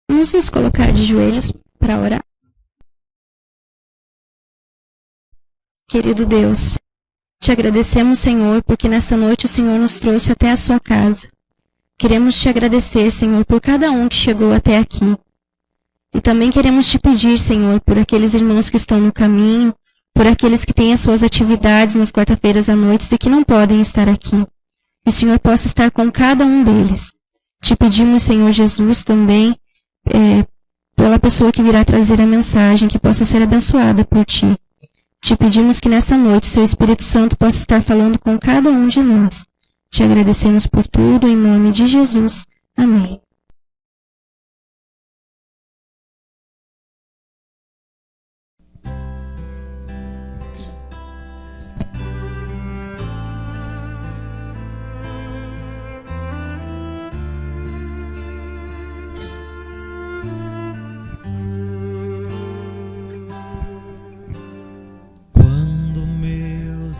Vamos nos colocar de joelhos para orar. Querido Deus, te agradecemos, Senhor, porque nesta noite o Senhor nos trouxe até a sua casa. Queremos te agradecer, Senhor, por cada um que chegou até aqui. E também queremos te pedir, Senhor, por aqueles irmãos que estão no caminho, por aqueles que têm as suas atividades nas quarta-feiras à noite e que não podem estar aqui. Que o Senhor possa estar com cada um deles. Te pedimos, Senhor Jesus, também pela pessoa que virá trazer a mensagem, que possa ser abençoada por Ti. Te pedimos que nesta noite o Seu Espírito Santo possa estar falando com cada um de nós. Te agradecemos por tudo, em nome de Jesus. Amém.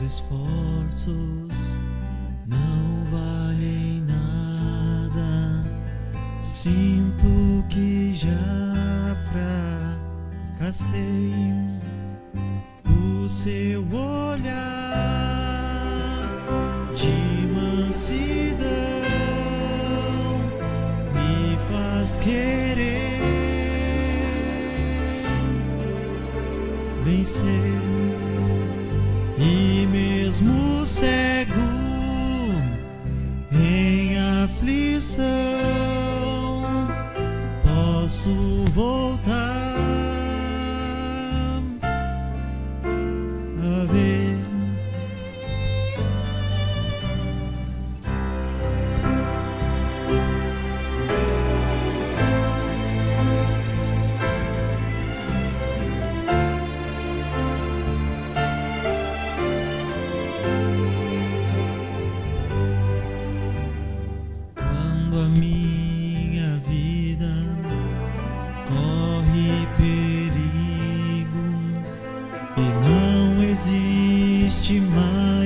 Esforços não valem nada, sinto que já fracassei. O seu olhar de mansidão me faz querer vencer. E mesmo cego em aflição, posso voltar a ver.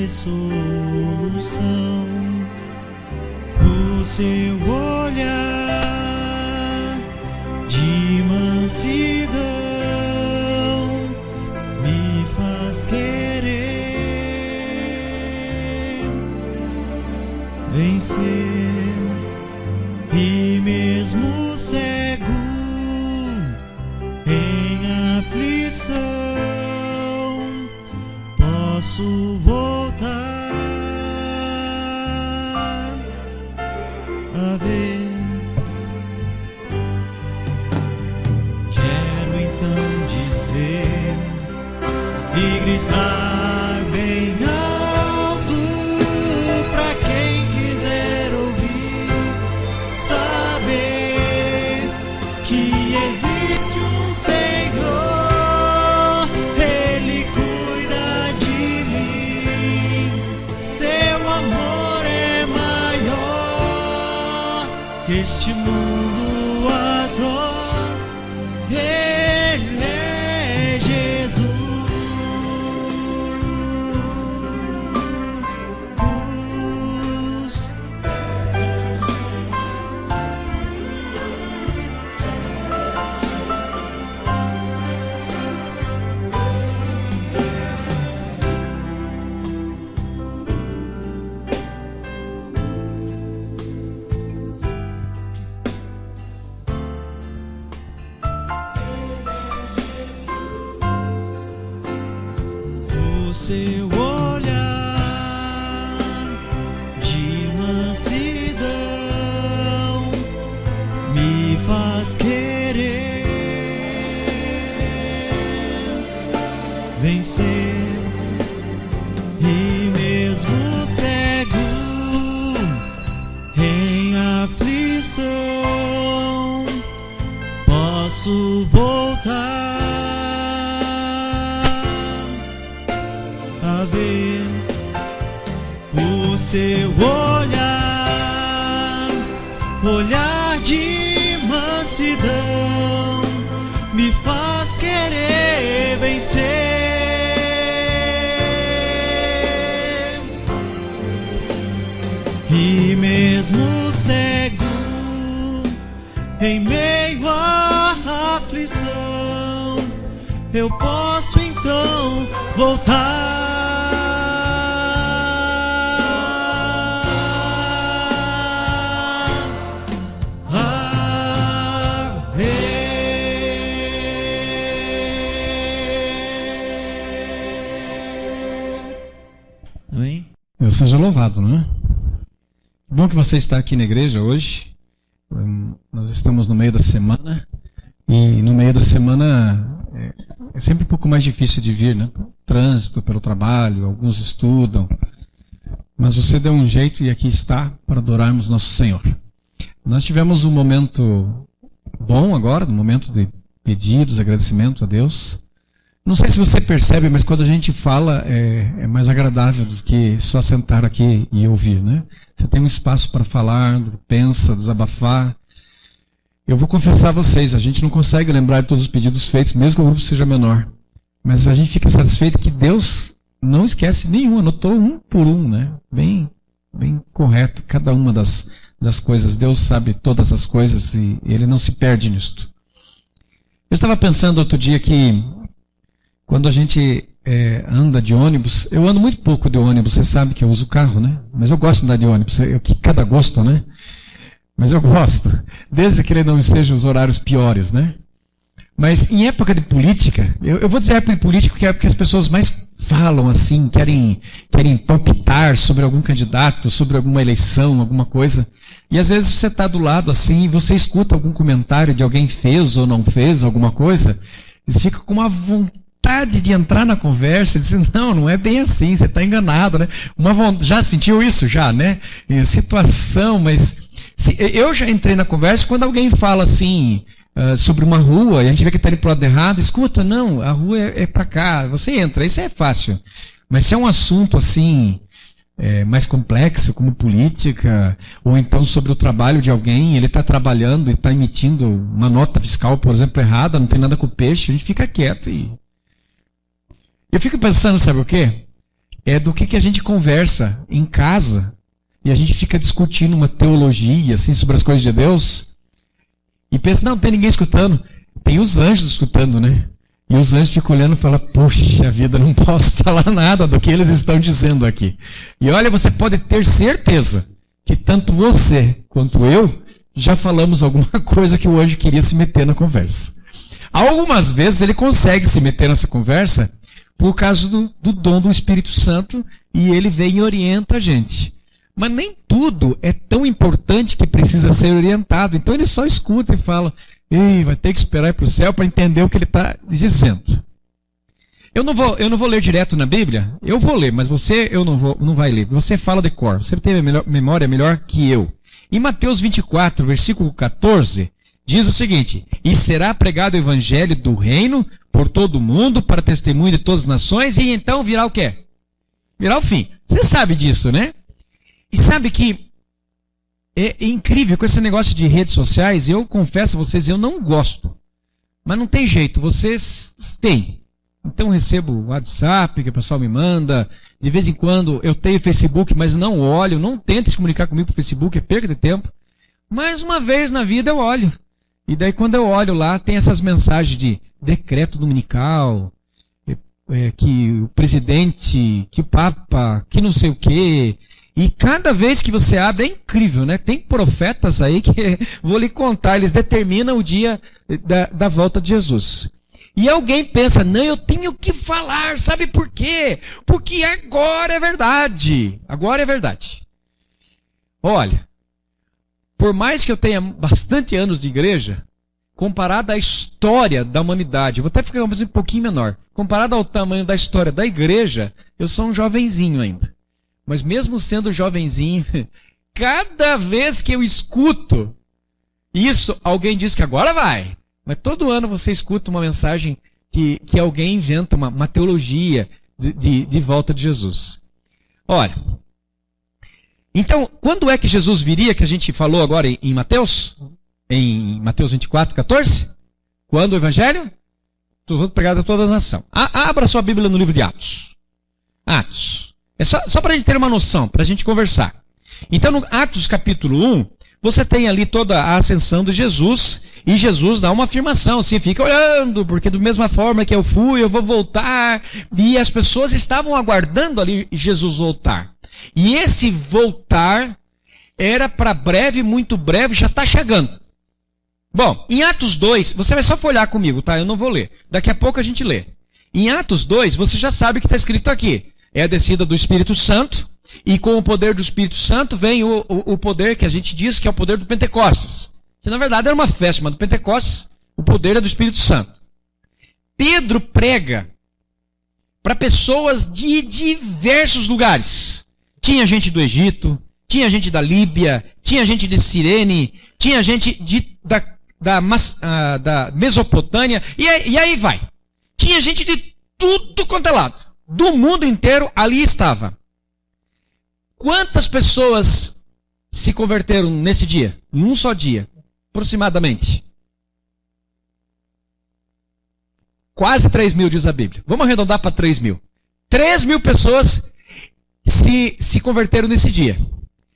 Solução, o seu olhar de mansidão me faz querer vencer. E mesmo cego em aflição, posso voltar a ver. Quero então dizer e gritar bem alto pra quem quiser ouvir, saber que existe um Senhor, Ele cuida de mim, seu amor é maior que este mundo atroz. Ele é Jesus. Seu olhar de mansidão me faz querer vencer. E mesmo cego em aflição, posso voltar a ver. O seu olhar, olhar de mansidão me faz querer vencer. E mesmo cego em meio à aflição, eu posso então voltar. Amém? Deus seja louvado, não é? Bom que você está aqui na igreja hoje. Nós estamos no meio da semana. E no meio da semana é sempre um pouco mais difícil de vir, né? Trânsito, pelo trabalho, alguns estudam. Mas você deu um jeito e aqui está para adorarmos nosso Senhor. Nós tivemos um momento bom agora, um momento de pedidos, agradecimentos a Deus. Não sei se você percebe, mas quando a gente fala é mais agradável do que só sentar aqui e ouvir, né? Você tem um espaço para falar, pensa, desabafar. Eu vou confessar a vocês, a gente não consegue lembrar de todos os pedidos feitos, mesmo que o grupo seja menor. Mas a gente fica satisfeito que Deus não esquece nenhum, anotou um por um, né? Bem correto, cada uma das coisas. Deus sabe todas as coisas e Ele não se perde nisto. Eu estava pensando outro dia que quando a gente anda de ônibus, eu ando muito pouco de ônibus, você sabe que eu uso carro, né? Mas eu gosto de andar de ônibus, que cada gosto, né? Mas eu gosto, desde que ele não seja os horários piores, né? Mas em época de política, eu vou dizer época de política porque é porque as pessoas mais falam assim, querem palpitar sobre algum candidato, sobre alguma eleição, alguma coisa. E às vezes você está do lado assim e você escuta algum comentário de alguém fez ou não fez alguma coisa, e você fica com uma vontade de entrar na conversa e dizer, não é bem assim, você está enganado, né? Já sentiu isso? Já, né? Situação, mas... Eu já entrei na conversa quando alguém fala assim sobre uma rua e a gente vê que está indo para o lado errado, escuta, não, a rua é para cá, você entra, isso é fácil. Mas se é um assunto assim mais complexo, como política, ou então sobre o trabalho de alguém, ele está trabalhando e está emitindo uma nota fiscal, por exemplo, errada, não tem nada com o peixe, a gente fica quieto e... Eu fico pensando, sabe o quê? Do que a gente conversa em casa. E a gente fica discutindo uma teologia assim, sobre as coisas de Deus. E pensa, não tem ninguém escutando. Tem os anjos escutando, né? E os anjos ficam olhando e falam, puxa vida, não posso falar nada do que eles estão dizendo aqui. E olha, você pode ter certeza que tanto você quanto eu já falamos alguma coisa que o anjo queria se meter na conversa. Algumas vezes ele consegue se meter nessa conversa por causa do dom do Espírito Santo e ele vem e orienta a gente. Mas nem tudo é tão importante que precisa ser orientado. Então ele só escuta e fala, vai ter que esperar ir para o céu para entender o que ele está dizendo. Eu não vou ler direto na Bíblia. Eu vou ler, mas você não vai ler. Você fala de cor. Você tem memória melhor que eu. Em Mateus 24, versículo 14, diz o seguinte, e será pregado o evangelho do reino por todo o mundo, para testemunho de todas as nações, e então virá o quê? Virá o fim. Você sabe disso, né? E sabe que é incrível com esse negócio de redes sociais, eu confesso a vocês, eu não gosto. Mas não tem jeito, vocês têm. Então eu recebo WhatsApp que o pessoal me manda, de vez em quando eu tenho Facebook, mas não olho, não tento se comunicar comigo por Facebook, é perda de tempo. Mas uma vez na vida eu olho. E daí quando eu olho lá, tem essas mensagens de decreto dominical, que o presidente, que o papa, que não sei o quê... E cada vez que você abre, é incrível, né? Tem profetas aí que, vou lhe contar, eles determinam o dia da volta de Jesus. E alguém pensa, não, eu tenho que falar, sabe por quê? Porque agora é verdade. Agora é verdade. Olha, por mais que eu tenha bastante anos de igreja, comparado à história da humanidade, eu vou até ficar um pouquinho menor, comparado ao tamanho da história da igreja, eu sou um jovenzinho ainda. Mas mesmo sendo jovenzinho, cada vez que eu escuto isso, alguém diz que agora vai. Mas todo ano você escuta uma mensagem que alguém inventa uma teologia de volta de Jesus. Olha, então, quando é que Jesus viria, que a gente falou agora em Mateus? Em Mateus 24, 14? Quando o Evangelho? Tudo pregado a toda a nação. Abra sua Bíblia no livro de Atos. Atos. É só para a gente ter uma noção, para a gente conversar. Então, no Atos capítulo 1, você tem ali toda a ascensão de Jesus, e Jesus dá uma afirmação, assim, fica olhando, porque da mesma forma que eu fui, eu vou voltar, e as pessoas estavam aguardando ali Jesus voltar. E esse voltar era para breve, muito breve, já está chegando. Bom, em Atos 2, você vai só folhear comigo, tá? Eu não vou ler. Daqui a pouco a gente lê. Em Atos 2, você já sabe o que está escrito aqui. É a descida do Espírito Santo, e com o poder do Espírito Santo vem o poder que a gente diz que é o poder do Pentecostes. Que na verdade era uma festa, mas do Pentecostes, o poder é do Espírito Santo. Pedro prega para pessoas de diversos lugares. Tinha gente do Egito, tinha gente da Líbia, tinha gente de Cirene, tinha gente da Mesopotâmia, e aí vai. Tinha gente de tudo quanto é lado. Do mundo inteiro ali estava. Quantas pessoas se converteram nesse dia? Num só dia, aproximadamente. Quase 3.000, diz a Bíblia. Vamos arredondar para 3.000. 3.000 pessoas se converteram nesse dia.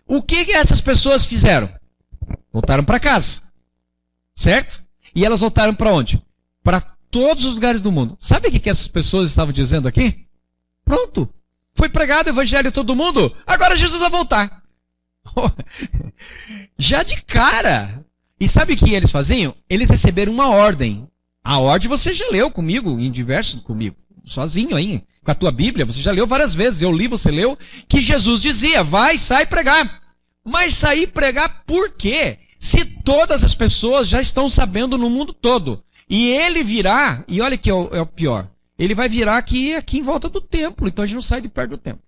O que essas pessoas fizeram? Voltaram para casa. Certo? E elas voltaram para onde? Para todos os lugares do mundo. Sabe o que essas pessoas estavam dizendo aqui? Pronto. Foi pregado o evangelho a todo mundo. Agora Jesus vai voltar. Já de cara. E sabe o que eles faziam? Eles receberam uma ordem. A ordem você já leu comigo, em diversos comigo. Sozinho aí. Com a tua Bíblia, você já leu várias vezes. Eu li, você leu. Que Jesus dizia, vai, sai pregar. Mas sair pregar por quê? Se todas as pessoas já estão sabendo no mundo todo. E ele virá, e olha que é o pior. Ele vai virar aqui em volta do templo. Então a gente não sai de perto do templo.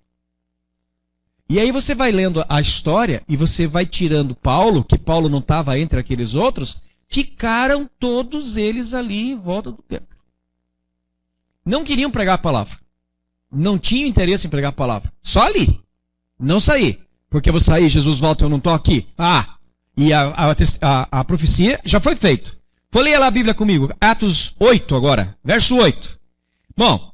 E aí você vai lendo a história e você vai tirando Paulo, que Paulo não estava entre aqueles outros, ficaram todos eles ali em volta do templo. Não queriam pregar a palavra. Não tinham interesse em pregar a palavra. Só ali. Não sair. Porque eu vou sair, Jesus volta, eu não estou aqui. E a profecia já foi feita. Vou ler lá a Bíblia comigo. Atos 8 agora. Verso 8. Bom,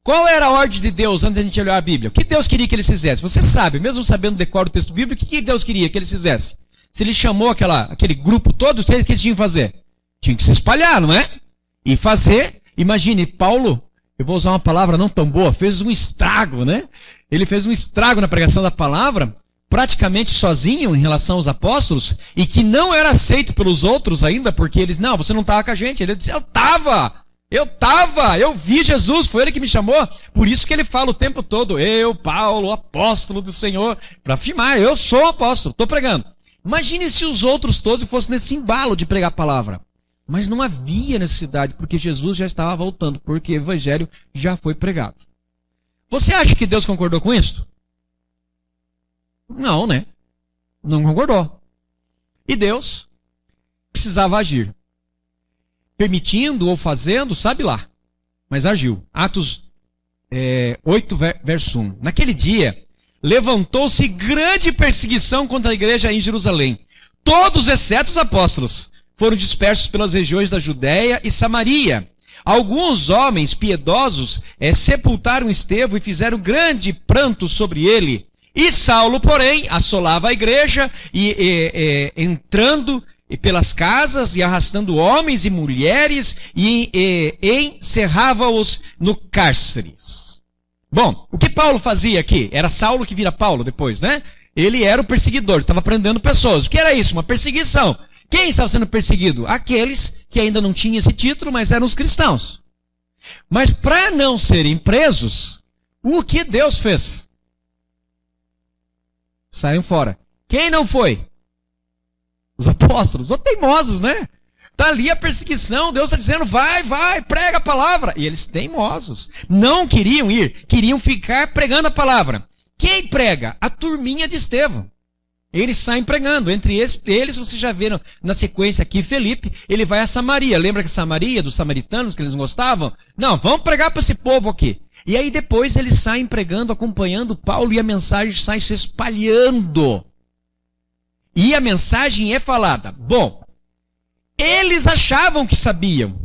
qual era a ordem de Deus antes de a gente olhar a Bíblia? O que Deus queria que eles fizessem? Você sabe, mesmo sabendo decor o texto bíblico, o que Deus queria que eles fizessem? Se ele chamou aquele grupo todo, o que eles tinham que fazer? Tinham que se espalhar, não é? E fazer, imagine, Paulo, eu vou usar uma palavra não tão boa, fez um estrago, né? Ele fez um estrago na pregação da palavra, praticamente sozinho em relação aos apóstolos, e que não era aceito pelos outros ainda, porque eles, não, você não estava com a gente. Ele disse, eu vi Jesus, foi ele que me chamou. Por isso que ele fala o tempo todo, eu, Paulo, apóstolo do Senhor, para afirmar, eu sou apóstolo, estou pregando. Imagine se os outros todos fossem nesse embalo de pregar a palavra. Mas não havia necessidade, porque Jesus já estava voltando, porque o evangelho já foi pregado. Você acha que Deus concordou com isso? Não, né? Não concordou. E Deus precisava agir. Permitindo ou fazendo, sabe lá. Mas agiu. Atos 8, verso 1. Naquele dia, levantou-se grande perseguição contra a igreja em Jerusalém. Todos, exceto os apóstolos, foram dispersos pelas regiões da Judéia e Samaria. Alguns homens piedosos sepultaram Estevão e fizeram grande pranto sobre ele. E Saulo, porém, assolava a igreja e entrando pelas casas e arrastando homens e mulheres e encerrava-os no cárcere. Bom, o que Paulo fazia aqui? Era Saulo que vira Paulo depois, né? Ele era o perseguidor, estava prendendo pessoas. O que era isso? Uma perseguição. Quem estava sendo perseguido? Aqueles que ainda não tinham esse título, mas eram os cristãos. Mas para não serem presos, o que Deus fez? Saiam fora. Quem não foi? Os apóstolos, os teimosos, né? Está ali a perseguição, Deus está dizendo, vai, prega a palavra. E eles teimosos. Não queriam ir, queriam ficar pregando a palavra. Quem prega? A turminha de Estevão. Eles saem pregando. Entre eles, vocês já viram na sequência aqui, Felipe, ele vai a Samaria. Lembra que Samaria, dos samaritanos, que eles não gostavam? Não, vamos pregar para esse povo aqui. E aí depois eles saem pregando, acompanhando Paulo, e a mensagem sai se espalhando. E a mensagem é falada. Bom, eles achavam que sabiam,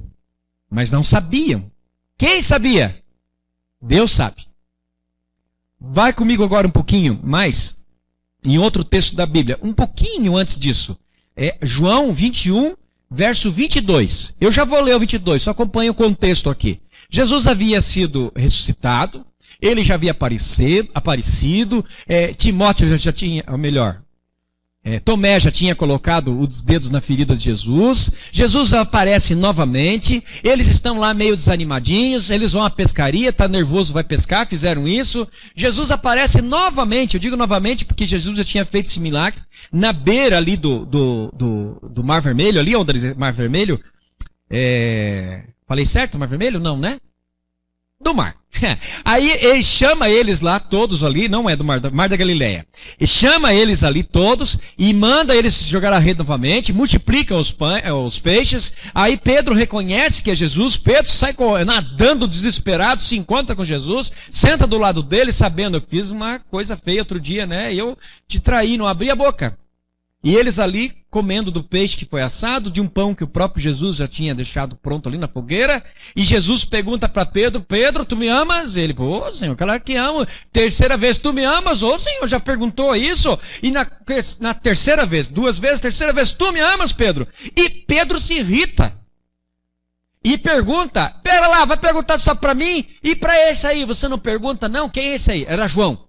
mas não sabiam. Quem sabia? Deus sabe. Vai comigo agora um pouquinho mais, em outro texto da Bíblia, um pouquinho antes disso. João 21, verso 22. Eu já vou ler o 22, só acompanha o contexto aqui. Jesus havia sido ressuscitado, ele já havia aparecido, Timóteo já tinha, ou melhor, Tomé já tinha colocado os dedos na ferida de Jesus. Jesus aparece novamente. Eles estão lá meio desanimadinhos. Eles vão à pescaria, tá nervoso, vai pescar, fizeram isso. Jesus aparece novamente. Eu digo novamente porque Jesus já tinha feito esse milagre na beira ali do Mar Vermelho, ali onde eles, Mar Vermelho. Falei certo, Mar Vermelho? Não, né? Do mar. Aí ele chama eles lá todos ali, não é do mar da Galileia. Ele chama eles ali todos e manda eles jogar a rede novamente, multiplica os peixes. Aí Pedro reconhece que é Jesus, Pedro sai nadando desesperado, se encontra com Jesus, senta do lado dele sabendo, eu fiz uma coisa feia outro dia, né? Eu te traí, não abri a boca. E eles ali comendo do peixe que foi assado, de um pão que o próprio Jesus já tinha deixado pronto ali na fogueira. E Jesus pergunta para Pedro, Pedro, tu me amas? Ele, ô Senhor, claro que amo. Terceira vez, tu me amas? Ô Senhor, já perguntou isso? E na terceira vez, duas vezes, terceira vez, tu me amas, Pedro? E Pedro se irrita. E pergunta, pera lá, vai perguntar só para mim? E para esse aí, você não pergunta não? Quem é esse aí? Era João.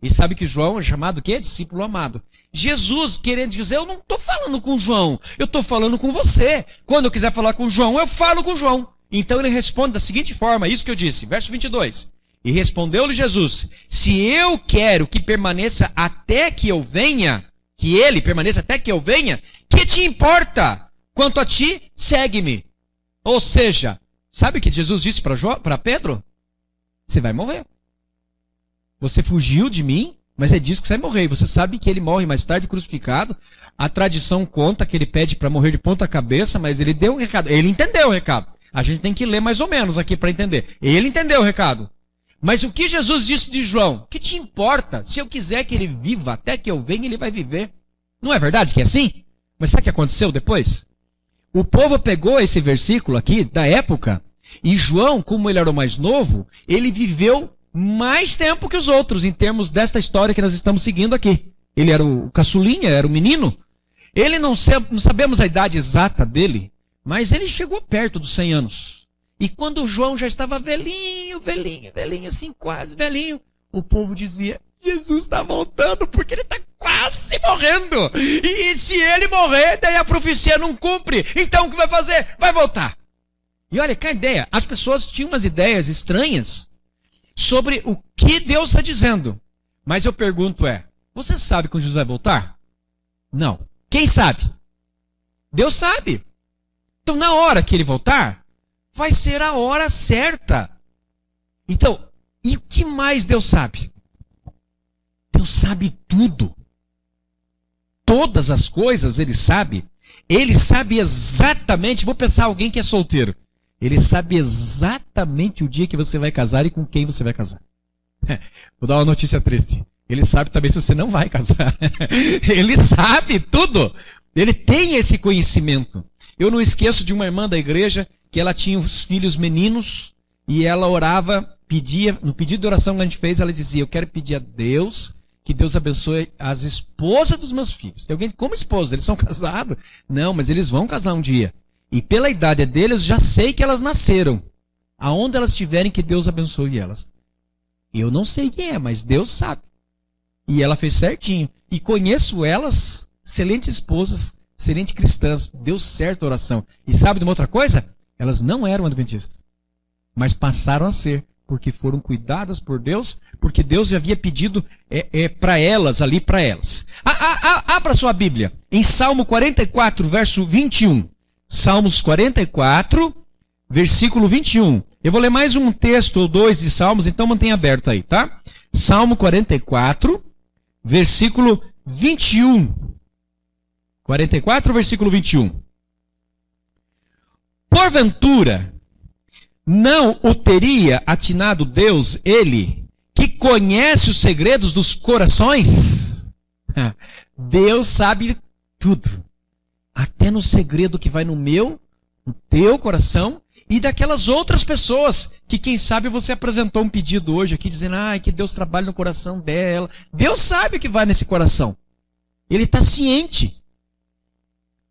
E sabe que João é chamado o quê? Discípulo amado. Jesus querendo dizer, eu não estou falando com João, eu estou falando com você. Quando eu quiser falar com João, eu falo com João. Então ele responde da seguinte forma, isso que eu disse, verso 22. E respondeu-lhe Jesus, se eu quero que permaneça até que eu venha, que ele permaneça até que eu venha, que te importa? Quanto a ti, segue-me. Ou seja, sabe o que Jesus disse para Pedro? Você vai morrer. Você fugiu de mim, mas ele diz que você vai morrer. Você sabe que ele morre mais tarde crucificado. A tradição conta que ele pede para morrer de ponta cabeça, mas ele deu um recado. Ele entendeu o recado. A gente tem que ler mais ou menos aqui para entender. Ele entendeu o recado. Mas o que Jesus disse de João? Que te importa? Se eu quiser que ele viva até que eu venha, ele vai viver. Não é verdade que é assim? Mas sabe o que aconteceu depois? O povo pegou esse versículo aqui da época e João, como ele era o mais novo, ele viveu mais tempo que os outros, em termos desta história que nós estamos seguindo aqui. Ele era o caçulinha, era o menino. Ele não sabemos a idade exata dele, mas ele chegou perto dos 100 anos. E quando João já estava velhinho, assim, quase velhinho, o povo dizia, Jesus está voltando porque ele está quase morrendo. E se ele morrer, daí a profecia não cumpre. Então o que vai fazer? Vai voltar. E olha, que ideia. As pessoas tinham umas ideias estranhas sobre o que Deus está dizendo. Mas eu pergunto você sabe quando Jesus vai voltar? Não. Quem sabe? Deus sabe. Então na hora que ele voltar, vai ser a hora certa. Então, e o que mais Deus sabe? Deus sabe tudo. Todas as coisas ele sabe. Ele sabe exatamente, vou pensar alguém que é solteiro. Ele sabe exatamente o dia que você vai casar e com quem você vai casar. Vou dar uma notícia triste. Ele sabe também se você não vai casar. Ele sabe tudo. Ele tem esse conhecimento. Eu não esqueço de uma irmã da igreja que ela tinha os filhos meninos e ela orava, pedia, no pedido de oração que a gente fez, ela dizia, eu quero pedir a Deus que Deus abençoe as esposas dos meus filhos. E alguém diz, como esposa? Eles são casados? Não, mas eles vão casar um dia. E pela idade deles, já sei que elas nasceram. Aonde elas estiverem, que Deus abençoe elas. Eu não sei quem é, mas Deus sabe. E ela fez certinho. E conheço elas, excelentes esposas, excelentes cristãs. Deu certo a oração. E sabe de uma outra coisa? Elas não eram adventistas. Mas passaram a ser. Porque foram cuidadas por Deus. Porque Deus já havia pedido para elas, ali para elas. Abra sua Bíblia. Em Salmo 44, verso 21. Salmos 44, versículo 21. Eu vou ler mais um texto ou dois de Salmos, então mantenha aberto aí, tá? Salmo 44, versículo 21. 44, versículo 21. Porventura, não o teria atinado Deus, ele, que conhece os segredos dos corações? Deus sabe tudo. Até no segredo que vai no meu, no teu coração e daquelas outras pessoas que, quem sabe, você apresentou um pedido hoje aqui, dizendo, que Deus trabalhe no coração dela. Deus sabe o que vai nesse coração. Ele está ciente.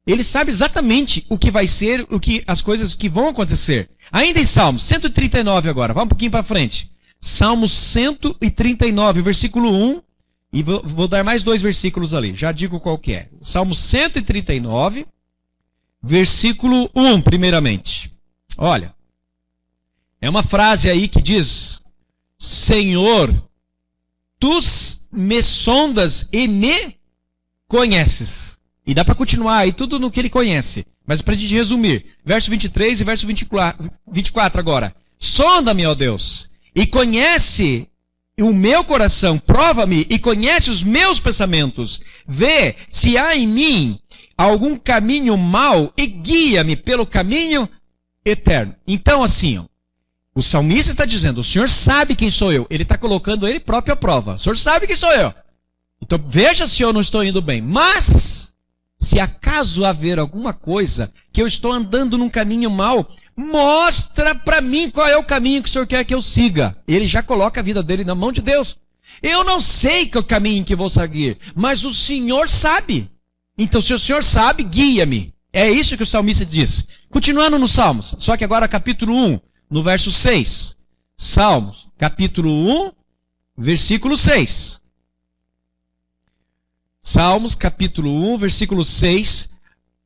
Ele sabe exatamente o que vai ser, as coisas que vão acontecer. Ainda em Salmos 139 agora, vamos um pouquinho para frente. Salmos 139, versículo 1, e vou dar mais 2 versículos ali, já digo qual que é. Salmos 139, versículo 1, primeiramente. Olha, é uma frase aí que diz: Senhor, tu me sondas e me conheces. E dá para continuar aí tudo no que ele conhece. Mas para a gente resumir, verso 23 e verso 24 agora. Sonda-me, ó Deus, e conhece o meu coração, prova-me e conhece os meus pensamentos. Vê se há em mim algum caminho mau e guia-me pelo caminho eterno. Então assim, ó, o salmista está dizendo, o Senhor sabe quem sou eu. Ele está colocando ele próprio à prova. O Senhor sabe quem sou eu. Então veja se eu não estou indo bem. Mas, se acaso haver alguma coisa que eu estou andando num caminho mau, mostra para mim qual é o caminho que o Senhor quer que eu siga. Ele já coloca a vida dele na mão de Deus. Eu não sei que é o caminho que vou seguir, mas o Senhor sabe. Então, se o Senhor sabe, guia-me. É isso que o salmista diz. Continuando nos Salmos, só que agora capítulo 1, no verso 6. Salmos, capítulo 1, versículo 6. Salmos, capítulo 1, versículo 6.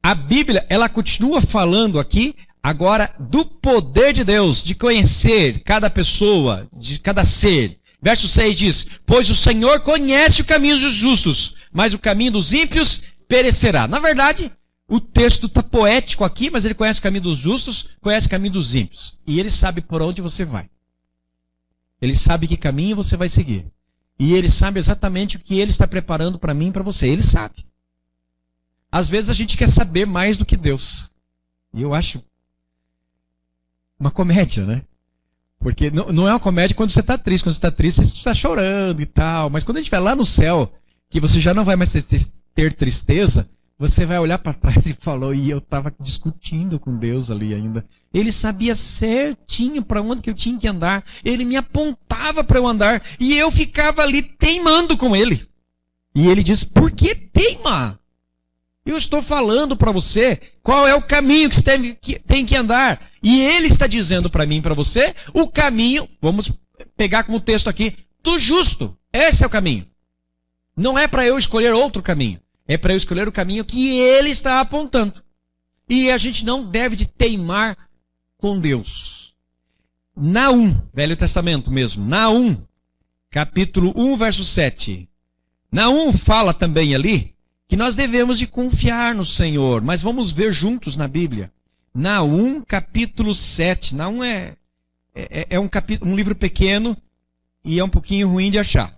A Bíblia, ela continua falando aqui, agora, do poder de Deus, de conhecer cada pessoa, de cada ser. Verso 6 diz, pois o Senhor conhece o caminho dos justos, mas o caminho dos ímpios perecerá. Na verdade, o texto está poético aqui, mas ele conhece o caminho dos justos, conhece o caminho dos ímpios. E ele sabe por onde você vai. Ele sabe que caminho você vai seguir. E ele sabe exatamente o que ele está preparando para mim e para você. Ele sabe. Às vezes a gente quer saber mais do que Deus. E eu acho uma comédia, né? Porque não é uma comédia quando você está triste. Quando você está triste, você está chorando e tal. Mas quando a gente vai lá no céu, que você já não vai mais ter tristeza, você vai olhar para trás e falou, e eu estava discutindo com Deus ali ainda. Ele sabia certinho para onde que eu tinha que andar. Ele me apontava para eu andar. E eu ficava ali teimando com ele. E ele diz, por que teima? Eu estou falando para você qual é o caminho que você tem que andar. E ele está dizendo para mim e para você o caminho, vamos pegar como texto aqui, do justo. Esse é o caminho. Não é para eu escolher outro caminho. É para eu escolher o caminho que ele está apontando. E a gente não deve de teimar com Deus. Naum, Velho Testamento mesmo. Naum, capítulo 1, verso 7. Naum fala também ali que nós devemos de confiar no Senhor. Mas vamos ver juntos na Bíblia. Naum, capítulo 7. Naum é um livro pequeno e é um pouquinho ruim de achar.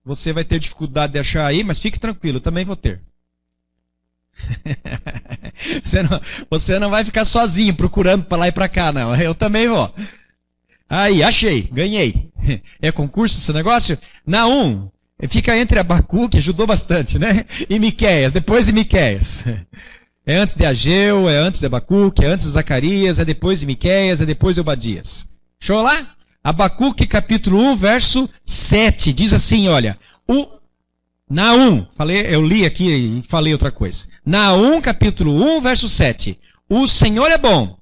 Você vai ter dificuldade de achar aí, mas fique tranquilo, eu também vou ter. Você não vai ficar sozinho procurando para lá e para cá, não. Eu também vou. Aí, achei, ganhei. É concurso esse negócio? Naum, fica entre Abacuque, ajudou bastante, né? E Miqueias, depois de Miqueias. É antes de Ageu, é antes de Abacuque, é antes de Zacarias, é depois de Miqueias, é depois de Obadias. Show lá? Abacuque capítulo 1, verso 7, diz assim, olha, Naum, eu li aqui e falei outra coisa. Naum capítulo 1, verso 7, o Senhor é bom,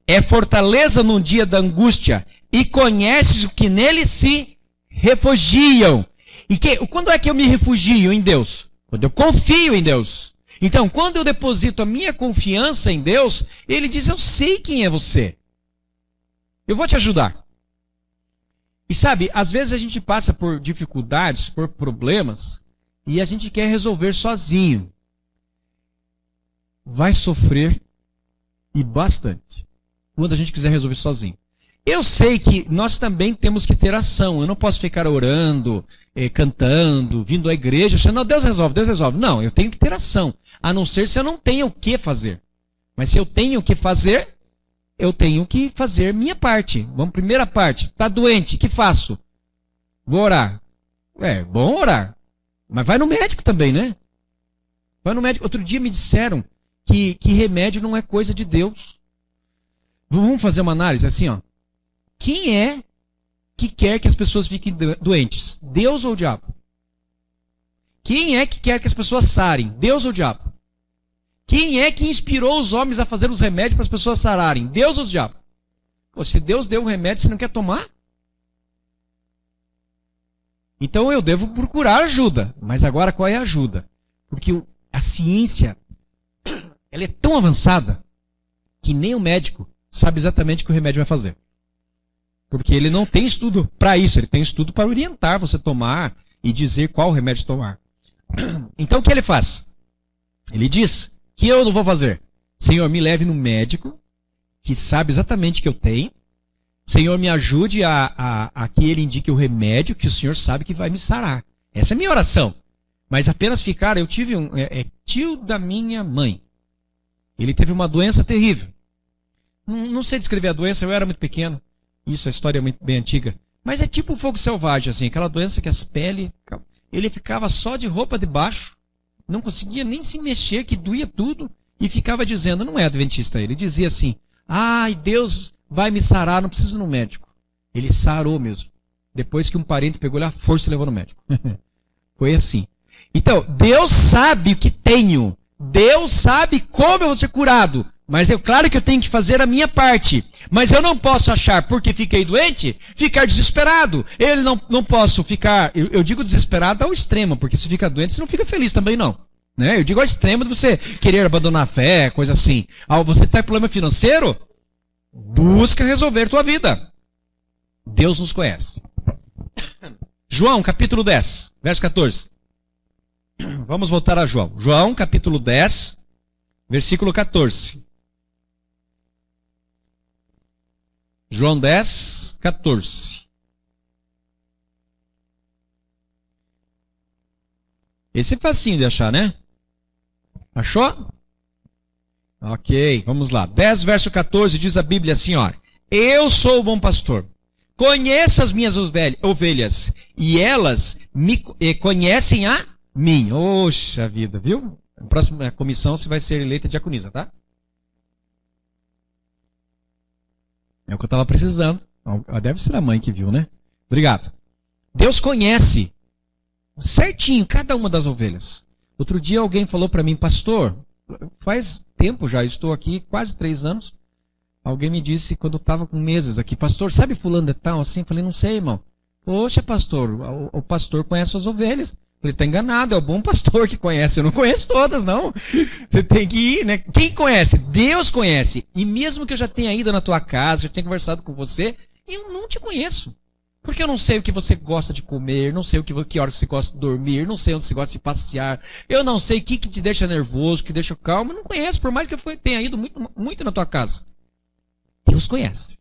é fortaleza num dia da angústia, e conheces o que nele se refugiam. E quando é que eu me refugio em Deus? Quando eu confio em Deus. Então, quando eu deposito a minha confiança em Deus, ele diz, eu sei quem é você. Eu vou te ajudar. E sabe, às vezes a gente passa por dificuldades, por problemas, e a gente quer resolver sozinho. Vai sofrer, e bastante, quando a gente quiser resolver sozinho. Eu sei que nós também temos que ter ação. Eu não posso ficar orando, cantando, vindo à igreja, achando, não, Deus resolve, Deus resolve. Não, eu tenho que ter ação, a não ser se eu não tenho o que fazer. Mas se eu tenho o que fazer, eu tenho que fazer minha parte. Vamos, primeira parte. Está doente, o que faço? Vou orar. É bom orar. Mas vai no médico também, né? Vai no médico. Outro dia me disseram que remédio não é coisa de Deus. Vamos fazer uma análise assim, ó. Quem é que quer que as pessoas fiquem doentes? Deus ou o diabo? Quem é que quer que as pessoas sarem? Deus ou o diabo? Quem é que inspirou os homens a fazer os remédios para as pessoas sararem? Deus ou o diabo? Pô, se Deus deu um remédio, você não quer tomar? Então eu devo procurar ajuda. Mas agora qual é a ajuda? Porque a ciência, ela é tão avançada que nem o médico sabe exatamente o que o remédio vai fazer. Porque ele não tem estudo para isso, ele tem estudo para orientar você a tomar e dizer qual remédio tomar. Então o que ele faz? Ele diz que eu não vou fazer. Senhor, me leve no médico que sabe exatamente o que eu tenho. Senhor, me ajude a que ele indique o remédio que o Senhor sabe que vai me sarar. Essa é a minha oração. Mas apenas ficar, eu tive tio da minha mãe. Ele teve uma doença terrível. Não sei descrever a doença, eu era muito pequeno. Isso, a história é muito bem antiga. Mas é tipo um fogo selvagem, assim, aquela doença que as peles... Ele ficava só de roupa de baixo, não conseguia nem se mexer, que doía tudo, e ficava dizendo, não é adventista ele, dizia assim, ai, Deus vai me sarar, não preciso ir no médico. Ele sarou mesmo. Depois que um parente pegou ele à força e levou no médico. Foi assim. Então, Deus sabe o que tenho. Deus sabe como eu vou ser curado. Mas é claro que eu tenho que fazer a minha parte. Mas eu não posso achar, porque fiquei doente, ficar desesperado. Eu não posso ficar, eu digo desesperado ao extremo, porque se fica doente, você não fica feliz também não. Né? Eu digo ao extremo de você querer abandonar a fé, coisa assim. Você está com problema financeiro? Busca resolver tua vida. Deus nos conhece. João, capítulo 10, verso 14. Vamos voltar a João. João, capítulo 10, versículo 14. João 10, 14. Esse é facinho de achar, né? Achou? Ok, vamos lá. 10, verso 14, diz a Bíblia assim, ó. Eu sou o bom pastor. Conheço as minhas ovelhas, e elas me conhecem a mim. Oxa vida, viu? Na próxima comissão você vai ser eleita diaconisa, tá? É o que eu estava precisando. Deve ser a mãe que viu, né? Obrigado. Deus conhece certinho cada uma das ovelhas. Outro dia alguém falou para mim, pastor, faz tempo já, estou aqui quase 3 anos. Alguém me disse quando eu estava com meses aqui, pastor, sabe fulano de tal assim? Falei, não sei, irmão. Poxa, pastor, o pastor conhece as ovelhas. Ele está enganado, é o bom pastor que conhece. Eu não conheço todas, não. Você tem que ir, né? Quem conhece? Deus conhece. E mesmo que eu já tenha ido na tua casa, já tenha conversado com você, eu não te conheço. Porque eu não sei o que você gosta de comer, não sei que hora você gosta de dormir, não sei onde você gosta de passear, eu não sei o que te deixa nervoso, o que deixa calmo, eu não conheço, por mais que eu tenha ido muito na tua casa. Deus conhece.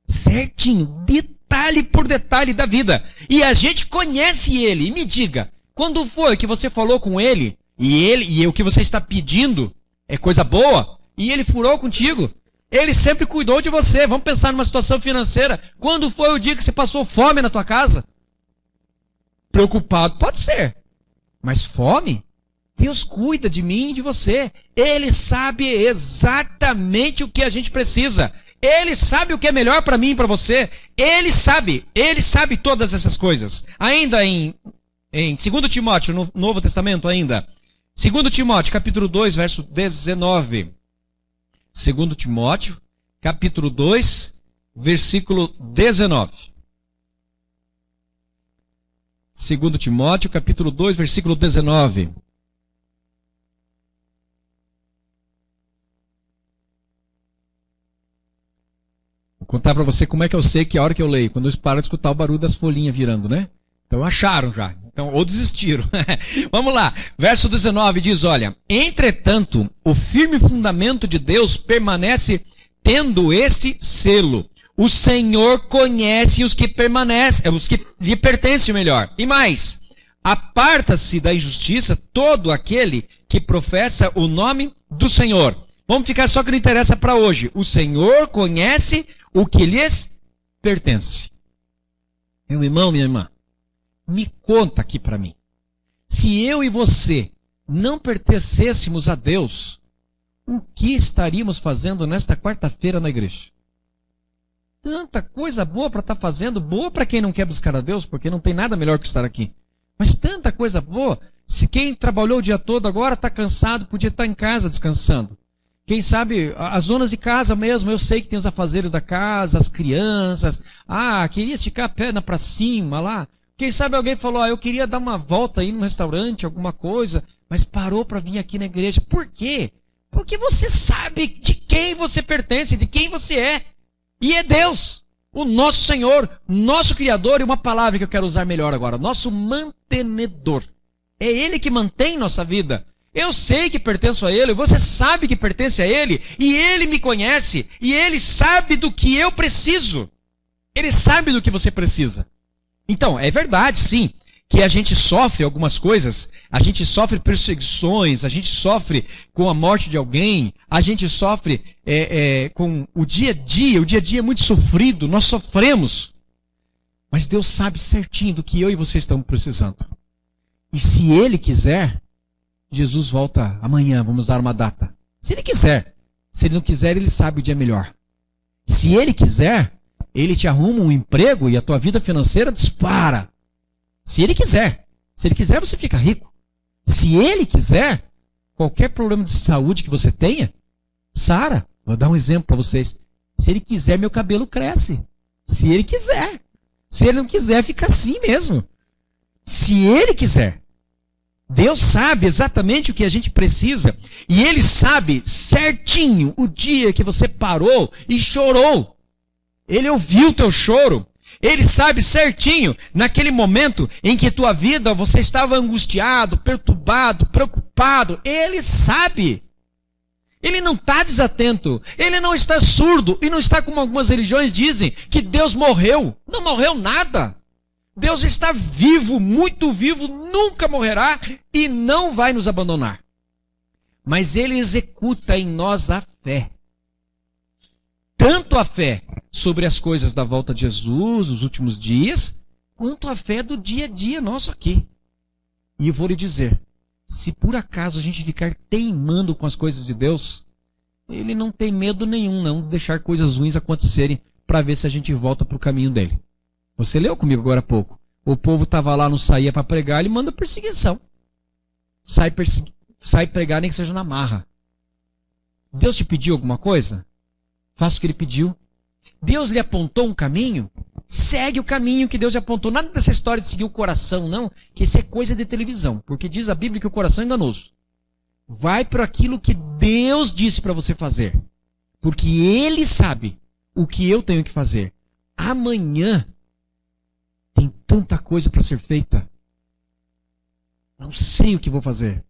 Certinho, detalhe por detalhe da vida. E a gente conhece ele. E me diga, quando foi que você falou com ele, e o que você está pedindo é coisa boa, e ele furou contigo? Ele sempre cuidou de você. Vamos pensar numa situação financeira. Quando foi o dia que você passou fome na tua casa? Preocupado? Pode ser. Mas fome? Deus cuida de mim e de você. Ele sabe exatamente o que a gente precisa. Ele sabe o que é melhor para mim e para você. Ele sabe todas essas coisas. Ainda em 2 Timóteo, no Novo Testamento ainda. 2 Timóteo, capítulo 2, verso 19. 2 Timóteo, capítulo 2, versículo 19. 2 Timóteo, capítulo 2, versículo 19. Vou contar para você como é que eu sei que a hora que eu leio, quando eu paro de escutar o barulho das folhinhas virando, né? Então acharam já, ou desistiram. Vamos lá, verso 19 diz, olha, entretanto, o firme fundamento de Deus permanece tendo este selo. O Senhor conhece os que permanecem, os que lhe pertencem melhor. E mais, aparta-se da injustiça todo aquele que professa o nome do Senhor. Vamos ficar só que não interessa para hoje. O Senhor conhece o que lhes pertence. Meu irmão, minha irmã, me conta aqui para mim. Se eu e você não pertencêssemos a Deus, o que estaríamos fazendo nesta quarta-feira na igreja? Tanta coisa boa para estar fazendo, boa para quem não quer buscar a Deus, porque não tem nada melhor que estar aqui. Mas tanta coisa boa, Se quem trabalhou o dia todo agora está cansado, podia estar em casa descansando. Quem sabe, as donas de casa mesmo, eu sei que tem os afazeres da casa, as crianças. Queria esticar a perna para cima lá. Quem sabe alguém falou, eu queria dar uma volta aí no restaurante, alguma coisa, mas parou para vir aqui na igreja. Por quê? Porque você sabe de quem você pertence, de quem você é. E é Deus, o nosso Senhor, nosso Criador, e uma palavra que eu quero usar melhor agora, nosso mantenedor. É Ele que mantém nossa vida. Eu sei que pertenço a Ele, você sabe que pertence a Ele, e Ele me conhece, e Ele sabe do que eu preciso. Ele sabe do que você precisa. Então, é verdade, sim, que a gente sofre algumas coisas, a gente sofre perseguições, a gente sofre com a morte de alguém, a gente sofre com o dia a dia é muito sofrido, nós sofremos. Mas Deus sabe certinho do que eu e você estamos precisando. E se Ele quiser, Jesus volta amanhã, vamos dar uma data. Se Ele quiser. Se Ele não quiser, Ele sabe o dia melhor. Se Ele quiser, Ele te arruma um emprego e a tua vida financeira dispara. Se Ele quiser. Se Ele quiser, você fica rico. Se Ele quiser, qualquer problema de saúde que você tenha, sara. Vou dar um exemplo para vocês. Se Ele quiser, meu cabelo cresce. Se Ele quiser. Se Ele não quiser, fica assim mesmo. Se Ele quiser. Deus sabe exatamente o que a gente precisa. E Ele sabe certinho o dia que você parou e chorou. Ele ouviu o teu choro. Ele sabe certinho naquele momento em que tua vida você estava angustiado, perturbado, preocupado. Ele sabe. Ele não está desatento. Ele não está surdo. E não está como algumas religiões dizem que Deus morreu. Não morreu nada. Deus está vivo, muito vivo, nunca morrerá e não vai nos abandonar. Mas Ele executa em nós a fé. Tanto a fé sobre as coisas da volta de Jesus, os últimos dias, quanto a fé do dia a dia nosso aqui. E eu vou lhe dizer, se por acaso a gente ficar teimando com as coisas de Deus, Ele não tem medo nenhum não de deixar coisas ruins acontecerem para ver se a gente volta para o caminho dele. Você leu comigo agora há pouco. O povo estava lá, não saía para pregar, ele manda perseguição. Sai pregar nem que seja na marra. Deus te pediu alguma coisa? Faça o que Ele pediu. Deus lhe apontou um caminho? Segue o caminho que Deus lhe apontou. Nada dessa história de seguir o coração, não. Que isso é coisa de televisão. Porque diz a Bíblia que o coração é enganoso. Vai para aquilo que Deus disse para você fazer. Porque Ele sabe o que eu tenho que fazer. Amanhã tem tanta coisa para ser feita. Não sei o que vou fazer.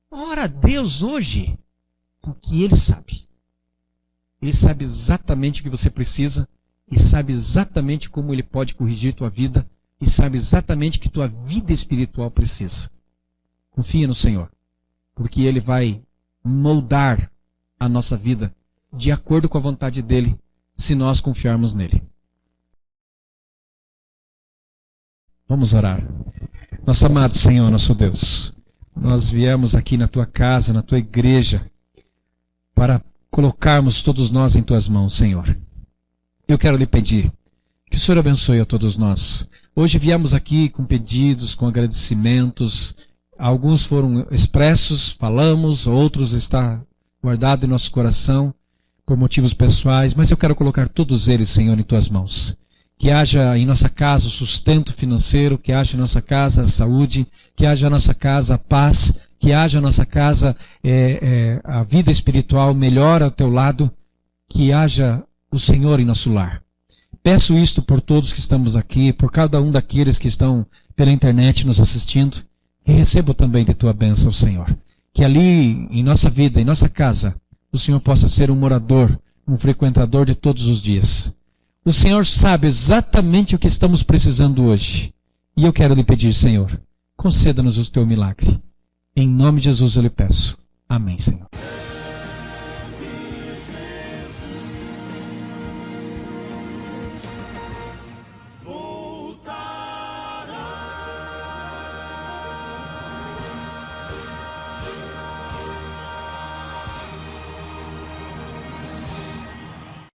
Ora a Deus hoje, porque Ele sabe. Ele sabe exatamente o que você precisa e sabe exatamente como Ele pode corrigir tua vida e sabe exatamente o que tua vida espiritual precisa. Confia no Senhor, porque Ele vai moldar a nossa vida de acordo com a vontade dEle, se nós confiarmos nele. Vamos orar. Nosso amado Senhor, nosso Deus, nós viemos aqui na Tua casa, na Tua igreja, para colocarmos todos nós em Tuas mãos, Senhor. Eu quero lhe pedir que o Senhor abençoe a todos nós. Hoje viemos aqui com pedidos, com agradecimentos. Alguns foram expressos, falamos, outros está guardado em nosso coração por motivos pessoais, mas eu quero colocar todos eles, Senhor, em Tuas mãos. Que haja em nossa casa o sustento financeiro, que haja em nossa casa a saúde, que haja em nossa casa a paz, que haja em nossa casa a vida espiritual melhor ao Teu lado, que haja o Senhor em nosso lar. Peço isto por todos que estamos aqui, por cada um daqueles que estão pela internet nos assistindo, que receba também de Tua bênção, Senhor. Que ali em nossa vida, em nossa casa, o Senhor possa ser um morador, um frequentador de todos os dias. O Senhor sabe exatamente o que estamos precisando hoje. E eu quero lhe pedir, Senhor, conceda-nos o Teu milagre. Em nome de Jesus eu lhe peço. Amém, Senhor.